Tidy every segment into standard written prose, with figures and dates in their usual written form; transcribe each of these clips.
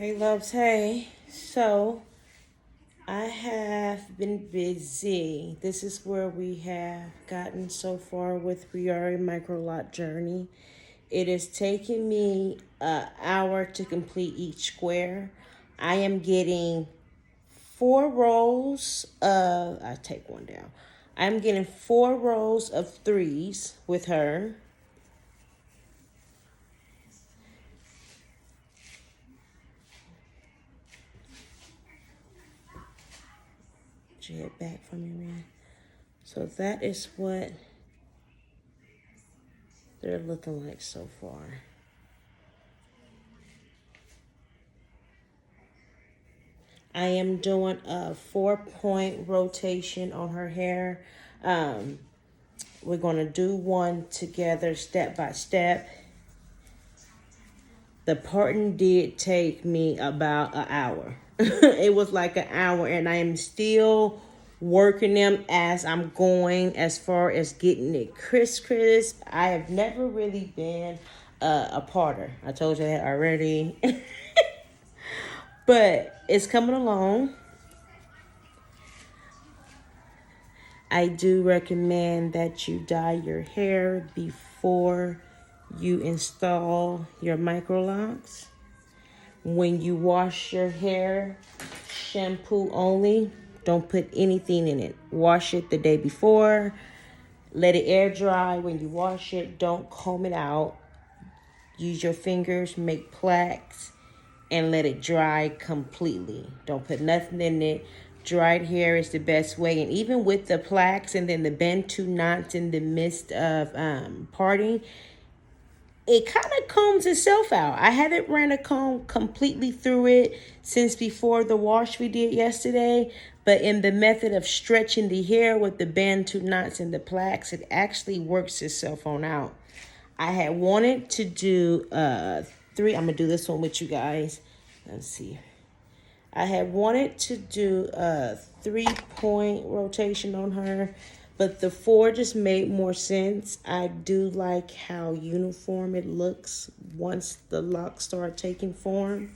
Hey loves, hey. So I have been busy. This is where we have gotten so far with Rhiari Microloc journey. It is taking me an hour to complete each square. I am getting 4 rows of, I take one down. I'm getting 4 rows of threes with her. She head back from me, man. So that is what they're looking like so far. I am doing a 4-point rotation on her hair. We're going to do one together step by step. The parting did take me about an hour. It was like an hour, and I am still working them as I'm going as far as getting it crisp. I have never really been a parter. I told you that already. But it's coming along. I do recommend that you dye your hair before you install your Microlocs. When you wash your hair, shampoo only. Don't put anything in it. Wash it the day before. Let it air dry. When you wash it, don't comb it out. Use your fingers, make plaques, and let it dry completely. Don't put nothing in it. Dried hair is the best way. And even with the plaques and then the bend to knots in the midst of parting, it kind of combs itself out. I haven't ran a comb completely through it since before the wash we did yesterday. But in the method of stretching the hair with the bend to knots and the plaques, it actually works itself on out. I had wanted to do 3. I'm going to do this one with you guys. Let's see. I had wanted to do a 3-point rotation on her, but the 4 just made more sense. I do like how uniform it looks once the locks start taking form.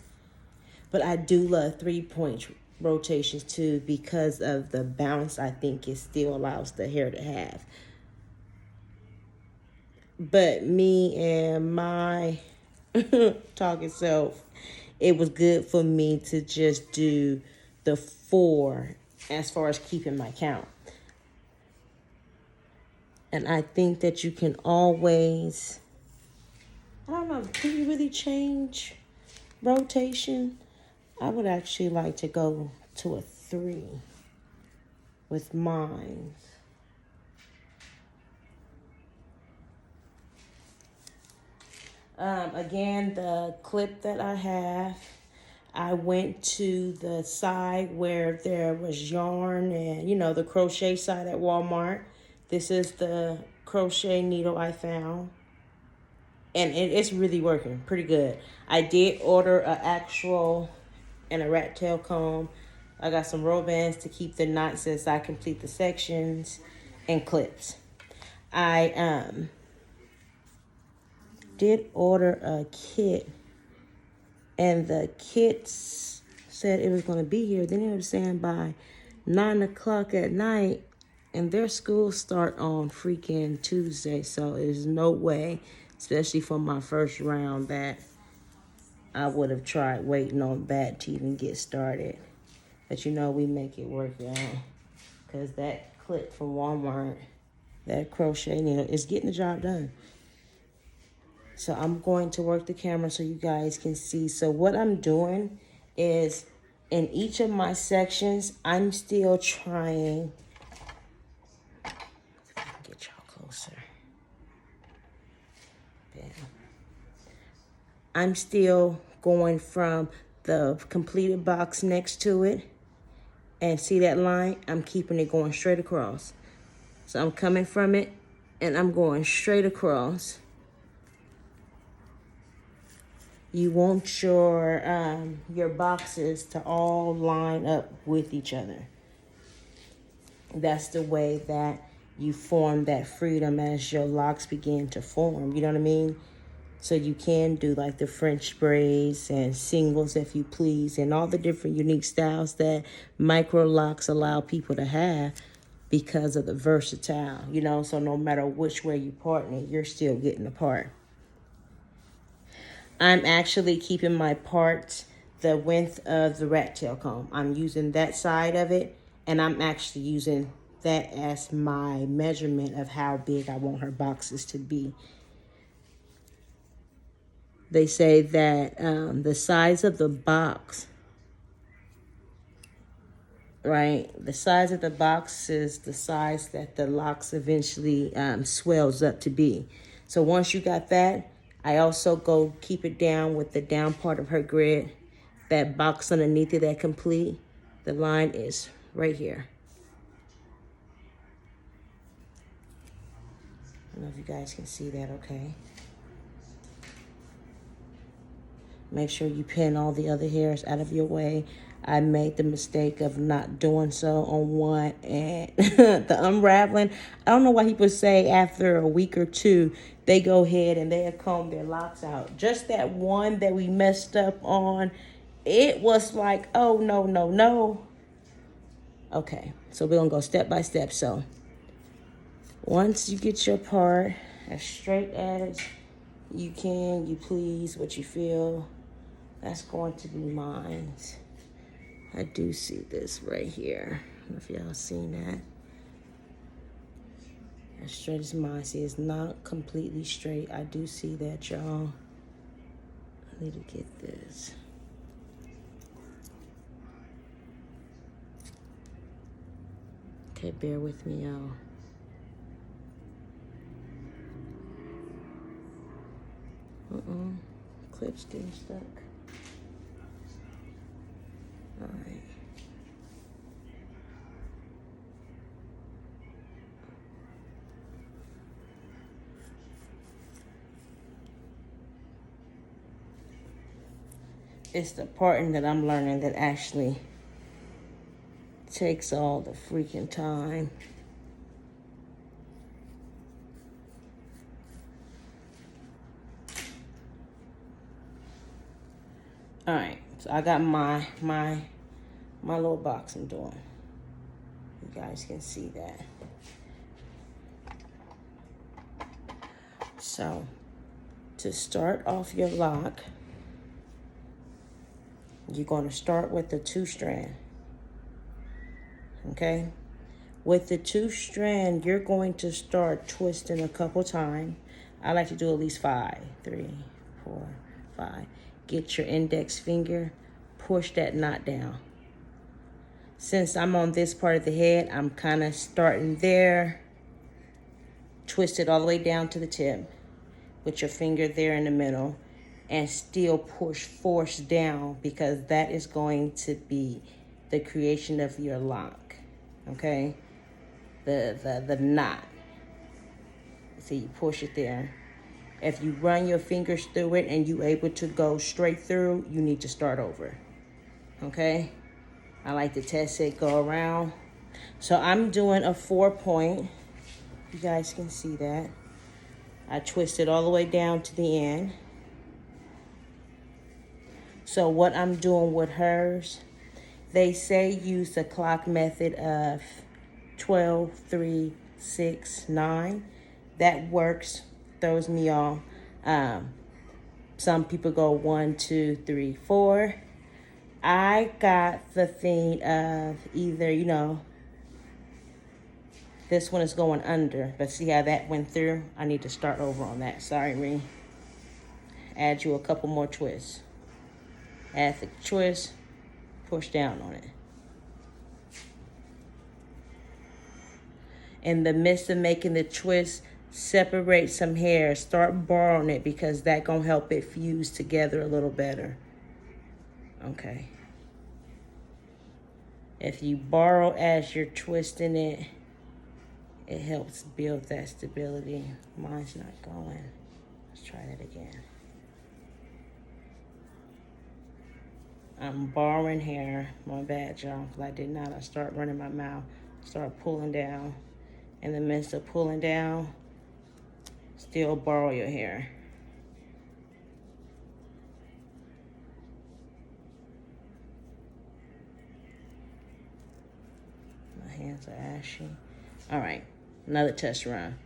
But I do love 3-point rotations too because of the bounce I think it still allows the hair to have. But me and my talking self, it was good for me to just do the 4 as far as keeping my count. And I think that you can always, I don't know, can you really change rotation? I would actually like to go to a 3 with mine. Again, the clip that I have, I went to the side where there was yarn and, the crochet side at Walmart. This is the crochet needle I found. And it's really working pretty good. I did order an actual and a rat tail comb. I got some roll bands to keep the knots as I complete the sections and clips. I did order a kit, and the kits said it was going to be here. Then they were saying by 9 o'clock at night, and their schools start on freaking Tuesday, so there's no way, especially for my first round, that I would have tried waiting on that to even get started. But we make it work, y'all, because that clip from Walmart, that crochet needle, is getting the job done. So I'm going to work the camera so you guys can see. So what I'm doing is in each of my sections, I'm still trying. Get y'all closer. Bam. I'm still going from the completed box next to it. And see that line? I'm keeping it going straight across. So I'm coming from it and I'm going straight across. You want your boxes to all line up with each other. That's the way that you form that freedom as your locks begin to form. You know what I mean? So you can do like the French braids and singles if you please, and all the different unique styles that Microlocs allow people to have because of the versatile, you know, so no matter which way you partner, you're still getting a part. I'm actually keeping my parts the width of the rat tail comb. I'm using that side of it, and I'm actually using that as my measurement of how big I want her boxes to be. They say that the size of the box, right? The size of the box is the size that the locks eventually swells up to be. So once you got that, I also go keep it down with the down part of her grid. That box underneath it, that complete, the line is right here. I don't know if you guys can see that okay. Make sure you pin all the other hairs out of your way. I made the mistake of not doing so on one, and the unraveling. I don't know why people say after a week or two, they go ahead and they'll comb their locks out. Just that one that we messed up on, it was like, oh, no, no, no. Okay, so we're going to go step by step. So once you get your part as straight as you can, you please, what you feel, that's going to be mine. I do see this right here. I don't know if y'all seen that. As straight as mine. See, it's not completely straight. I do see that, y'all. I need to get this. Okay, bear with me, y'all. Clip's getting stuck. All right. It's the parting that I'm learning that actually takes all the freaking time. All right, so I got my little box I'm doing. You guys can see that. So to start off your lock, you're going to start with the 2-strand. Okay? With the 2-strand, you're going to start twisting a couple times. I like to do at least 5. 3, 4, 5. Get your index finger, push that knot down. Since I'm on this part of the head, I'm kind of starting there. Twist it all the way down to the tip with your finger there in the middle, and still push force down, because that is going to be the creation of your lock. Okay? The knot. So you push it there. If you run your fingers through it and you able to go straight through, you need to start over. Okay? I like to test it, go around. So I'm doing a 4-point. You guys can see that. I twist it all the way down to the end. So what I'm doing with hers, they say use the clock method of 12, 3, 6, 9. That works, throws me off. Some people go 1, 2, 3, 4. I got the thing of either, you know, this one is going under, but see how that went through? I need to start over on that. Sorry, Ree. Add you a couple more twists. Add the twist, push down on it. In the midst of making the twist, separate some hair. Start borrowing it, because that gonna help it fuse together a little better. Okay. If you borrow as you're twisting it, it helps build that stability. Mine's not going. Let's try that again. I'm borrowing hair. My bad, y'all, because I did not. I start running my mouth. Start pulling down. In the midst of pulling down, still borrow your hair. hands are ashy. All right, another test run.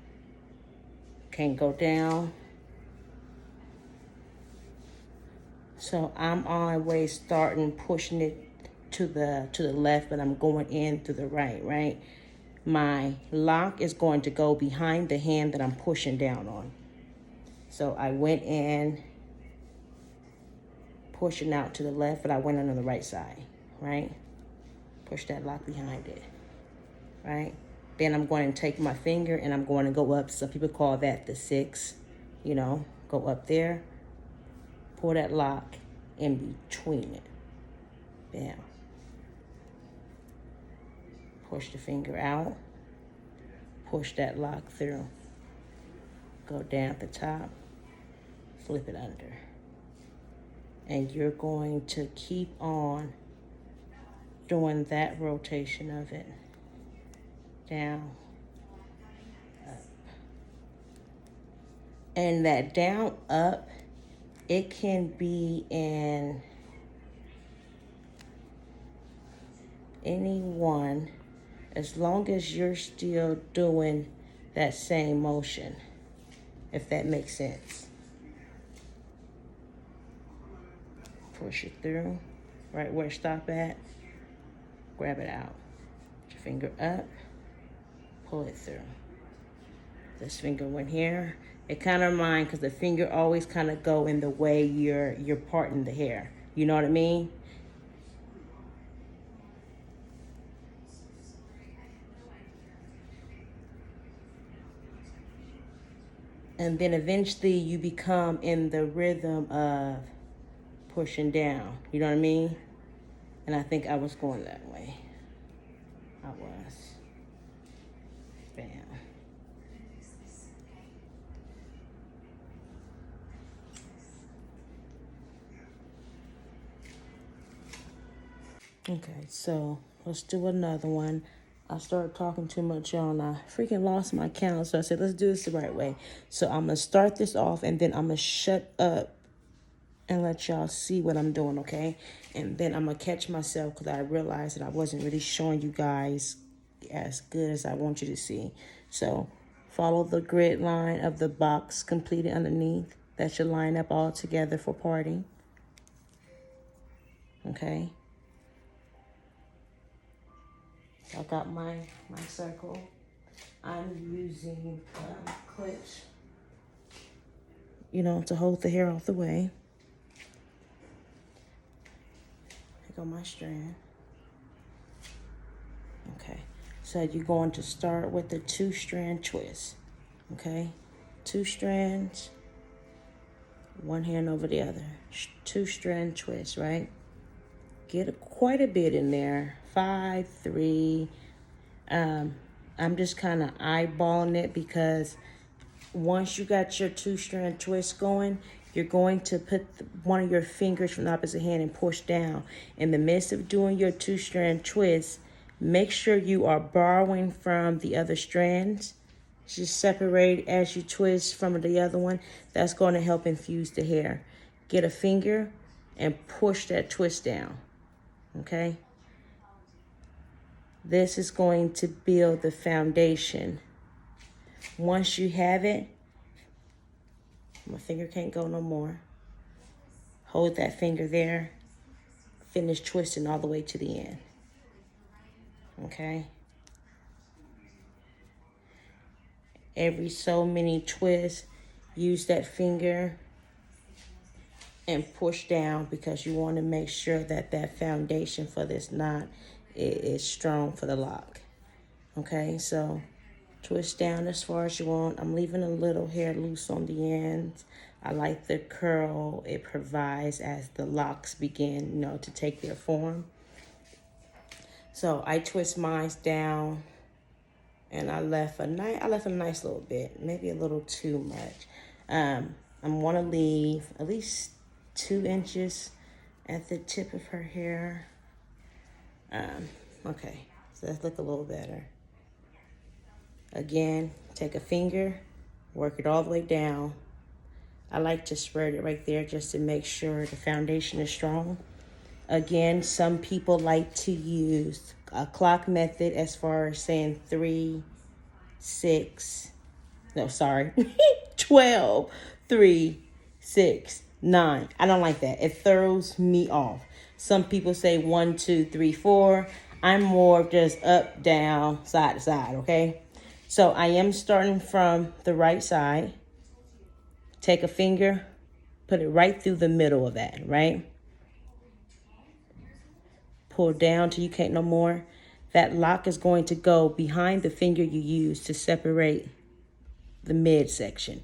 Can't go down. So I'm always starting pushing it to the left, but I'm going in to the right, right? My lock is going to go behind the hand that I'm pushing down on. So I went in, pushing out to the left, but I went in on the right side, right? Push that lock behind it, right? Then I'm going to take my finger and I'm going to go up. Some people call that the 6, you know, go up there, pull that lock in between it. Bam. Push the finger out, push that lock through. Go down at the top, flip it under. And you're going to keep on doing that rotation of it. Down, up. And that down, up, it can be in any one, as long as you're still doing that same motion, if that makes sense. Push it through, right where stop at, grab it out. Put your finger up, pull it through. This finger went here. It kind of reminds, because the finger always kind of go in the way you're parting the hair. You know what I mean? And then eventually you become in the rhythm of pushing down. You know what I mean? And I think I was going that way. I was. Bam. Okay, so let's do another one. I started talking too much, y'all, and I freaking lost my count. So I said, let's do this the right way. So I'm going to start this off, and then I'm going to shut up and let y'all see what I'm doing, okay? And then I'm going to catch myself because I realized that I wasn't really showing you guys as good as I want you to see. So follow the grid line of the box completed underneath. That should line up all together for parting. Okay? I got my circle. I'm using clips, you know, to hold the hair off the way. Here go my strand. Okay, so you're going to start with the 2-strand twist. Okay, 2 strands, one hand over the other. 2-strand twist, right? Get quite a bit in there. 5, 3. I'm just kind of eyeballing it because once you got your 2-strand twist going, you're going to put one of your fingers from the opposite hand and push down. In the midst of doing your 2-strand twist, make sure you are borrowing from the other strands. Just separate as you twist from the other one. That's going to help infuse the hair. Get a finger and push that twist down. Okay? This is going to build the foundation. Once you have it, my finger can't go no more. Hold that finger there. Finish twisting all the way to the end. Okay? Every so many twists, use that finger and push down because you want to make sure that that foundation for this knot is strong for the lock. Okay, so twist down as far as you want. I'm leaving a little hair loose on the ends. I like the curl it provides as the locks begin, you know, to take their form. So I twist mine down, and I left a nice little bit, maybe a little too much. I want to leave at least 2 inches at the tip of her hair. Okay, so let's look a little better. Again, take a finger, work it all the way down. I like to spread it right there just to make sure the foundation is strong. Again, some people like to use a clock method as far as saying 3, 6, no, sorry, 12, 3, 6, 9. I don't like that. It throws me off. Some people say 1, 2, 3, 4. I'm more just up, down, side to side, okay? So I am starting from the right side. Take a finger, put it right through the middle of that, right? Pull down till you can't no more. That lock is going to go behind the finger you use to separate the midsection.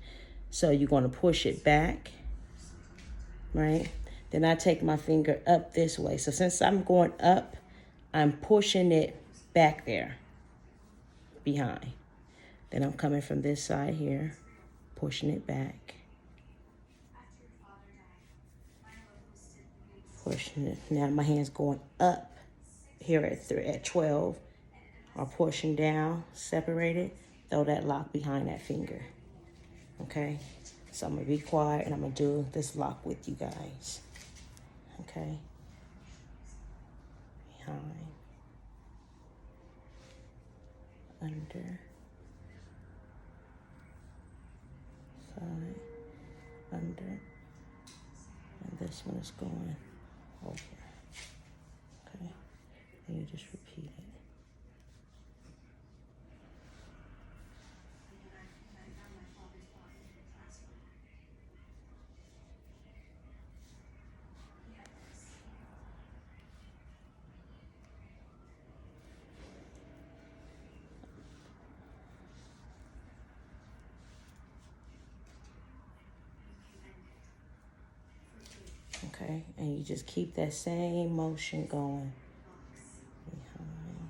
So you're going to push it back, right? Then I take my finger up this way. So since I'm going up, I'm pushing it back there, behind. Then I'm coming from this side here, pushing it back. Pushing it. Now my hand's going up here at 12, or pushing down, separate it, throw that lock behind that finger. Okay? So I'm going to be quiet and I'm going to do this lock with you guys. Okay? Behind. Under. Side. Under. And this one is going over. Okay? And you just repeat it. Okay, and you just keep that same motion going. Behind.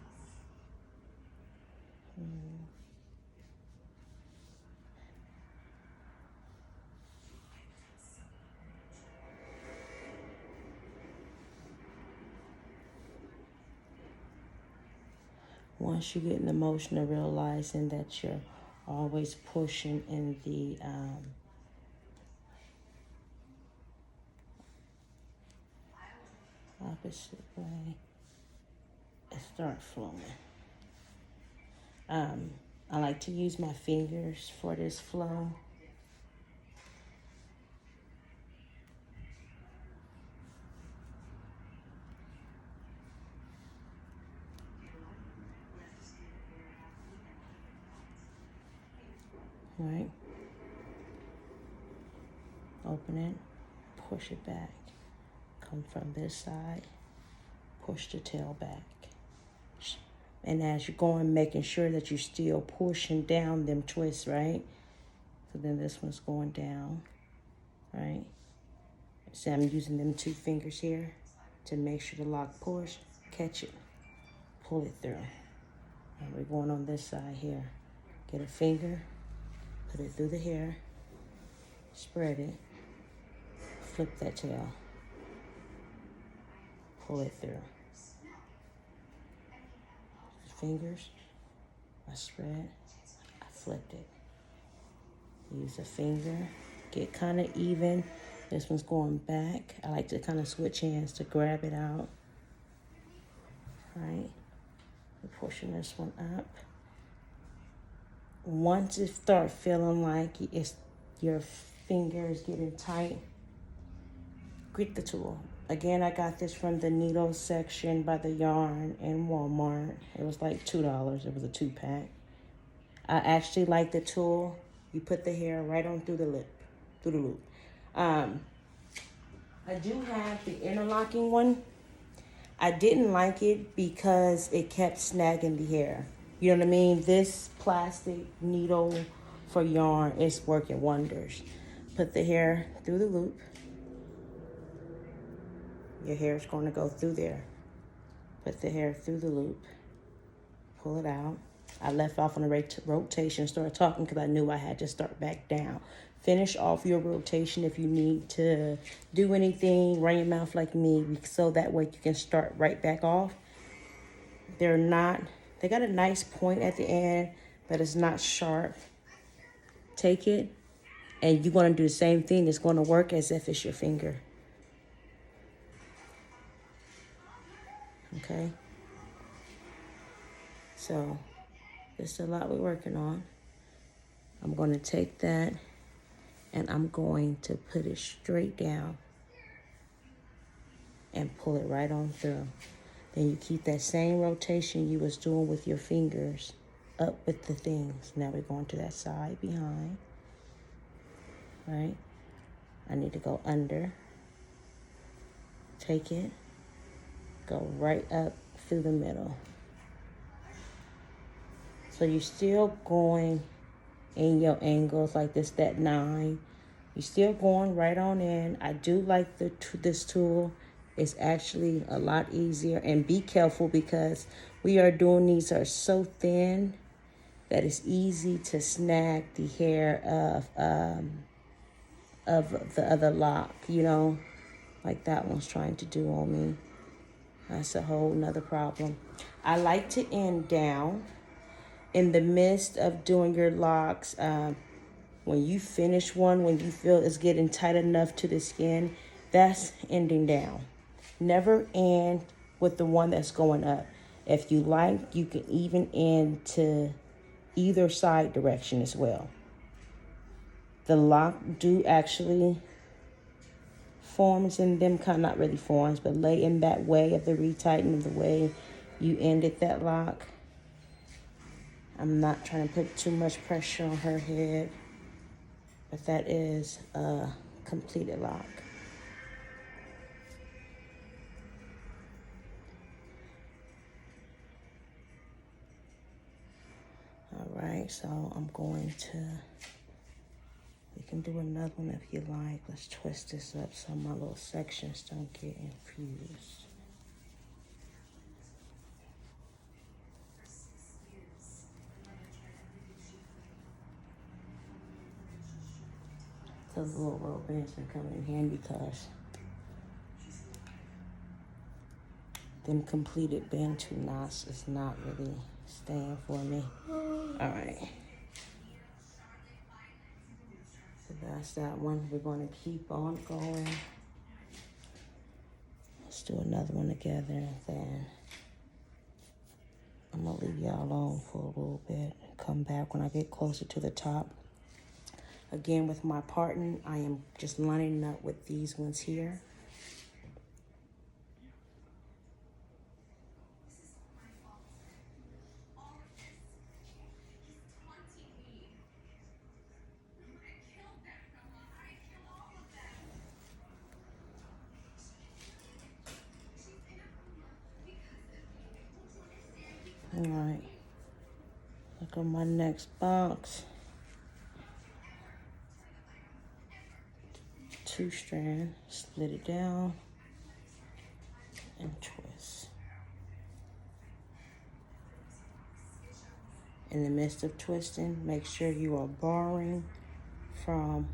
Once you get in the motion of realizing that you're always pushing in the opposite way, it starts flowing. I like to use my fingers for this flow. Right? Open it, push it back. Come from this side, push the tail back. And as you're going, making sure that you're still pushing down them twists, right? So then this one's going down, right? So I'm using them 2 fingers here to make sure the lock push, catch it, pull it through. And we're going on this side here. Get a finger, put it through the hair, spread it, flip that tail, pull it through. Fingers, I spread, I flipped it. Use a finger, get kind of even. This one's going back. I like to kind of switch hands to grab it out. Right? We're pushing this one up. Once it starts feeling like your finger is getting tight, grip the tool. Again, I got this from the needle section by the yarn in Walmart. It was like $2. It was a 2-pack. I actually like the tool. You put the hair right on through the loop. I do have the interlocking one. I didn't like it because it kept snagging the hair. You know what I mean? This plastic needle for yarn is working wonders. Put the hair through the loop. Your hair is going to go through there. Put the hair through the loop. Pull it out. I left off on the rotation, started talking because I knew I had to start back down. Finish off your rotation if you need to do anything. Run your mouth like me so that way you can start right back off. They got a nice point at the end, but it's not sharp. Take it, and you're going to do the same thing. It's going to work as if it's your finger. Okay? So there's a lot we're working on. I'm going to take that and I'm going to put it straight down and pull it right on through. Then you keep that same rotation you was doing with your fingers up with the things. Now we're going to that side behind, right? I need to go under, take it, go right up through the middle. So you're still going in your angles like this, that 9. You're still going right on in. I do like this tool. It's actually a lot easier. And be careful because we are doing these are so thin that it's easy to snag the hair of the other lock, you know, like that one's trying to do on me. That's a whole nother problem. I like to end down in the midst of doing your locks. When you finish one, when you feel it's getting tight enough to the skin, that's ending down. Never end with the one that's going up. If you like, you can even end to either side direction as well. The lock do actually forms in them, kind of not really forms, but lay in that way of the retightening of the way you ended that lock. I'm not trying to put too much pressure on her head, but that is a completed lock. All right, so I'm going to, we can do another one if you like. Let's twist this up so my little sections don't get infused. Those little rubber bands been coming in handy because them completed Bantu knots is not really staying for me. All right. So that's that one. We're going to keep on going. Let's do another one together and then I'm going to leave y'all alone for a little bit and come back when I get closer to the top. Again, with my parting, I am just lining up with these ones here. All right, look at my next box. 2 strand, split it down and twist. In the midst of twisting, make sure you are borrowing from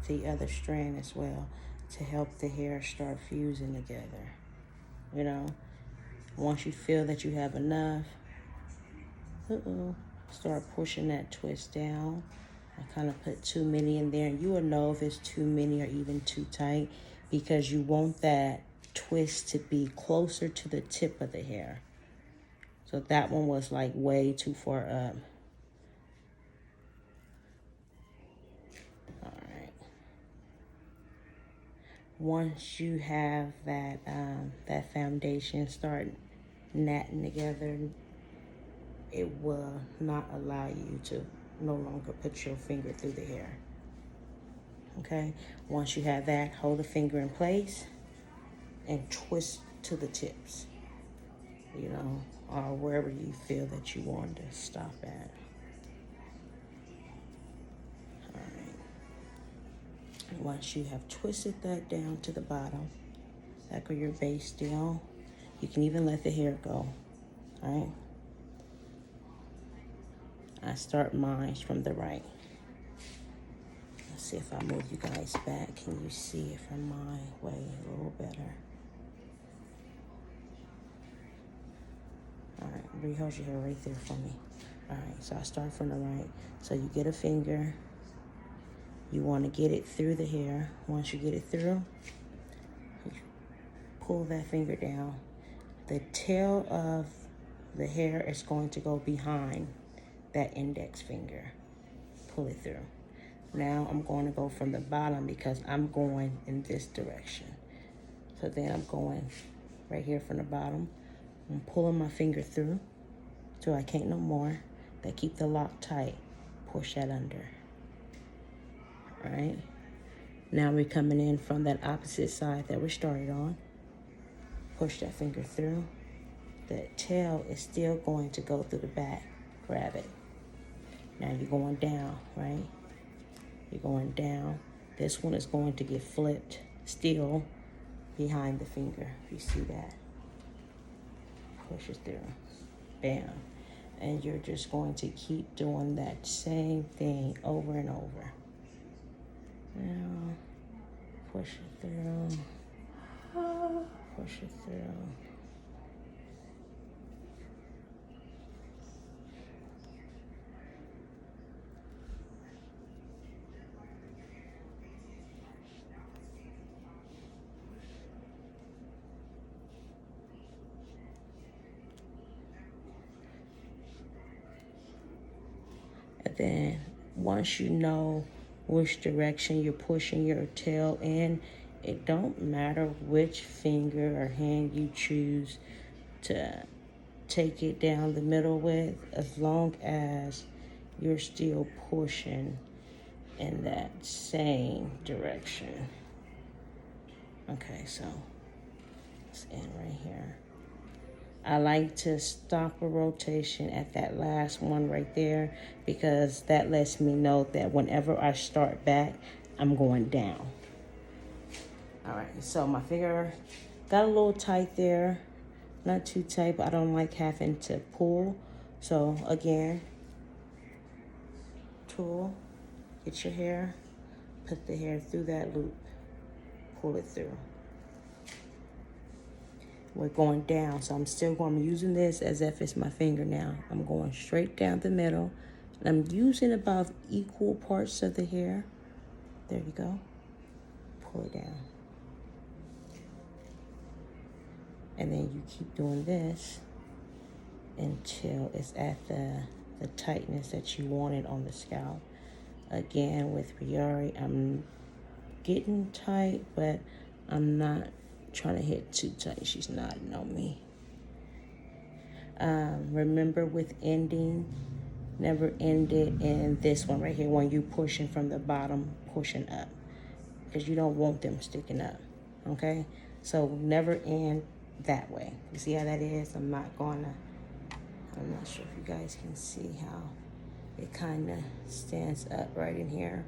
the other strand as well to help the hair start fusing together. You know, once you feel that you have enough, start pushing that twist down. I kind of put too many in there, and you will know if it's too many or even too tight because you want that twist to be closer to the tip of the hair. So that one was like way too far up. All right. Once you have that that foundation start natting together, it will not allow you to no longer put your finger through the hair. Okay, once you have that, hold the finger in place and twist to the tips, you know, or wherever you feel that you want to stop at. All right. Once you have twisted that down to the bottom, back of your base still, you can even let the hair go. All right. I start mine from the right. Let's see if I move you guys back. Can you see it from my way a little better? All right, rehold your hair right there for me. All right, so I start from the right. So you get a finger. You want to get it through the hair. Once you get it through, you pull that finger down. The tail of the hair is going to go behind that index finger. Pull it through. Now I'm going to go from the bottom because I'm going in this direction. So then I'm going right here from the bottom. I'm pulling my finger through till I can't no more. That keep the lock tight. Push that under. All right. Now we're coming in from that opposite side that we started on. Push that finger through. The tail is still going to go through the back. Grab it. Now you're going down, right? You're going down. This one is going to get flipped still behind the finger. You see that? Push it through. Bam. And you're just going to keep doing that same thing over and over. Now, push it through. Push it through. And then once you know which direction you're pushing your tail in, it don't matter which finger or hand you choose to take it down the middle with, as long as you're still pushing in that same direction. Okay, so let's end right here. I like to stop a rotation at that last one right there because that lets me know that whenever I start back, I'm going down. All right, so my finger got a little tight there. Not too tight, but I don't like having to pull. So again, tool, get your hair, put the hair through that loop, pull it through. We're going down, so I'm still going, I'm using this as if it's my finger now. I'm going straight down the middle, and I'm using about equal parts of the hair. There you go. Pull it down. And then you keep doing this until it's at the tightness that you wanted on the scalp. Again, with Rhiari, I'm getting tight, but I'm not trying to hit too tight. She's nodding on me. Remember with ending, never end it in this one right here when you pushing from the bottom, pushing up, because you don't want them sticking up, okay? So never end that way. You see how that is? I'm not sure if you guys can see how it kind of stands up right in here.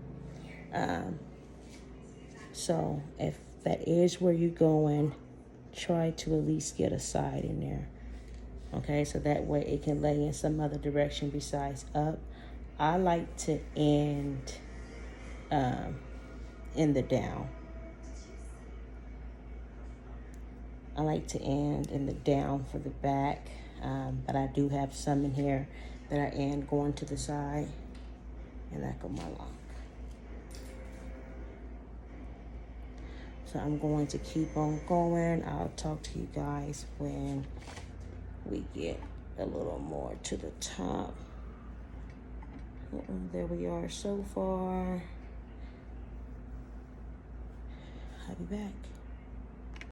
So if that is where you're going, try to at least get a side in there. Okay, so that way it can lay in some other direction besides up. I like to end in the down. I like to end in the down for the back, but I do have some in here that I end going to the side, and that go my lock. So I'm going to keep on going. I'll talk to you guys when we get a little more to the top. There we are so far. I'll be back.